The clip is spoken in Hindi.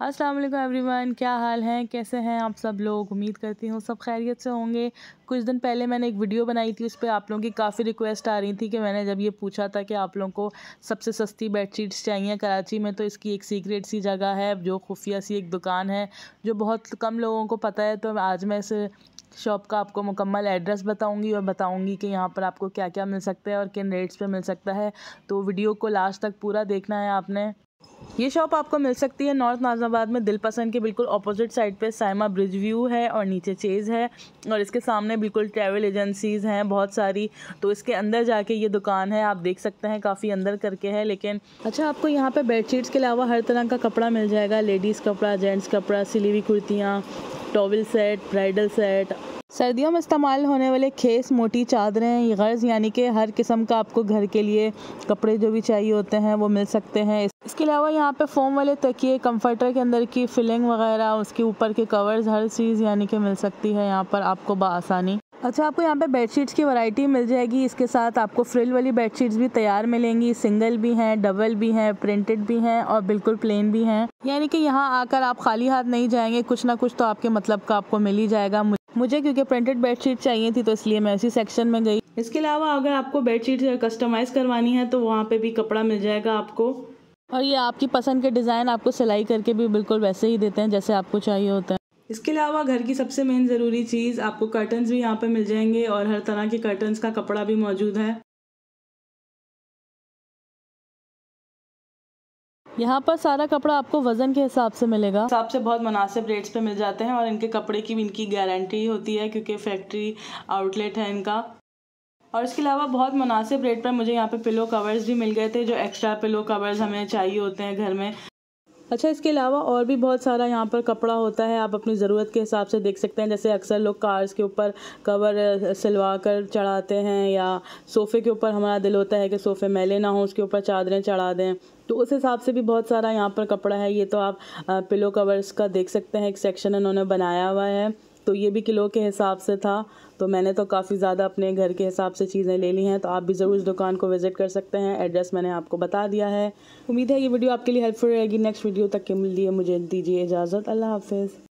अस्सलाम वालेकुम एवरीवन, क्या हाल हैं, कैसे हैं आप सब लोग। उम्मीद करती हूँ सब खैरियत से होंगे। कुछ दिन पहले मैंने एक वीडियो बनाई थी, उस पर आप लोगों की काफ़ी रिक्वेस्ट आ रही थी कि मैंने जब ये पूछा था कि आप लोगों को सबसे सस्ती बेडशीट्स चाहिए कराची में, तो इसकी एक सीक्रेट सी जगह है, जो खुफिया सी एक दुकान है जो बहुत कम लोगों को पता है। तो आज मैं इस शॉप का आपको मुकम्मल एड्रेस बताऊंगी और बताऊंगी कि यहाँ पर आपको क्या क्या मिल सकता है और किन रेट्स पे मिल सकता है। तो वीडियो को लास्ट तक पूरा देखना है आपने। ये शॉप आपको मिल सकती है नॉर्थ नाज़िमाबाद में, दिलपसंद के बिल्कुल ऑपोजिट साइड पे साइमा ब्रिज व्यू है और नीचे चेज़ है, और इसके सामने बिल्कुल ट्रैवल एजेंसीज़ हैं बहुत सारी। तो इसके अंदर जाके ये दुकान है, आप देख सकते हैं काफ़ी अंदर करके है। लेकिन अच्छा, आपको यहाँ पे बेडशीट्स के अलावा हर तरह का कपड़ा मिल जाएगा, लेडीज़ कपड़ा, जेंट्स कपड़ा, सिली हुई कुर्तियाँ, टॉवल सेट, ब्राइडल सेट, सर्दियों में इस्तेमाल होने वाले खेस, मोटी चादरें, गर्ज़, यानी कि हर किस्म का आपको घर के लिए कपड़े जो भी चाहिए होते हैं वो मिल सकते हैं। इसके अलावा यहाँ पे फोम वाले तकिए, कंफर्टर के अंदर की फिलिंग वगैरह, उसके ऊपर के कवर्स, हर चीज़ यानी कि मिल सकती है यहाँ पर आपको बआसानी। अच्छा, आपको यहाँ पे बेडशीट्स की वैरायटी मिल जाएगी। इसके साथ आपको फ्रिल वाली बेडशीट्स भी तैयार मिलेंगी, सिंगल भी हैं, डबल भी हैं, प्रिंटेड भी हैं और बिल्कुल प्लेन भी हैं। यानी कि यहाँ आकर आप खाली हाथ नहीं जाएंगे, कुछ ना कुछ तो आपके मतलब का आपको मिल ही जाएगा। मुझे क्योंकि प्रिंटेड बेडशीट चाहिए थी तो इसलिए मैं इसी सेक्शन में गई। इसके अलावा अगर आपको बेडशीट कस्टमाइज़ करवानी है तो वहाँ पे भी कपड़ा मिल जाएगा आपको, और ये आपकी पसंद के डिज़ाइन आपको सिलाई करके भी बिल्कुल वैसे ही देते हैं जैसे आपको चाहिए होता है। इसके अलावा घर की सबसे मेन ज़रूरी चीज़, आपको कर्टन्स भी यहाँ पे मिल जाएंगे और हर तरह के कर्टन्स का कपड़ा भी मौजूद है। यहाँ पर सारा कपड़ा आपको वज़न के हिसाब से मिलेगा, हिसाब से बहुत मुनासिब रेट्स पे मिल जाते हैं, और इनके कपड़े की भी इनकी गारंटी होती है क्योंकि फैक्ट्री आउटलेट है इनका। और इसके अलावा बहुत मुनासिब रेट पर मुझे यहाँ पे पिलो कवर्स भी मिल गए थे, जो एक्स्ट्रा पिलो कवर्स हमें चाहिए होते हैं घर में। अच्छा, इसके अलावा और भी बहुत सारा यहाँ पर कपड़ा होता है, आप अपनी ज़रूरत के हिसाब से देख सकते हैं। जैसे अक्सर लोग कार्स के ऊपर कवर सिलवा कर चढ़ाते हैं, या सोफ़े के ऊपर हमारा दिल होता है कि सोफ़े मैले ना हो, उसके ऊपर चादरें चढ़ा दें, तो उस हिसाब से भी बहुत सारा यहाँ पर कपड़ा है। ये तो आप पिलो कवर्स का देख सकते हैं, एक सेक्शन इन्होंने बनाया हुआ है, तो ये भी किलो के हिसाब से था। तो मैंने तो काफ़ी ज़्यादा अपने घर के हिसाब से चीज़ें ले ली हैं, तो आप भी ज़रूर इस दुकान को विज़िट कर सकते हैं। एड्रेस मैंने आपको बता दिया है। उम्मीद है ये वीडियो आपके लिए हेल्पफुल रहेगी। नेक्स्ट वीडियो तक के लिए मुझे दीजिए इजाज़त। अल्लाह हाफ़िज़।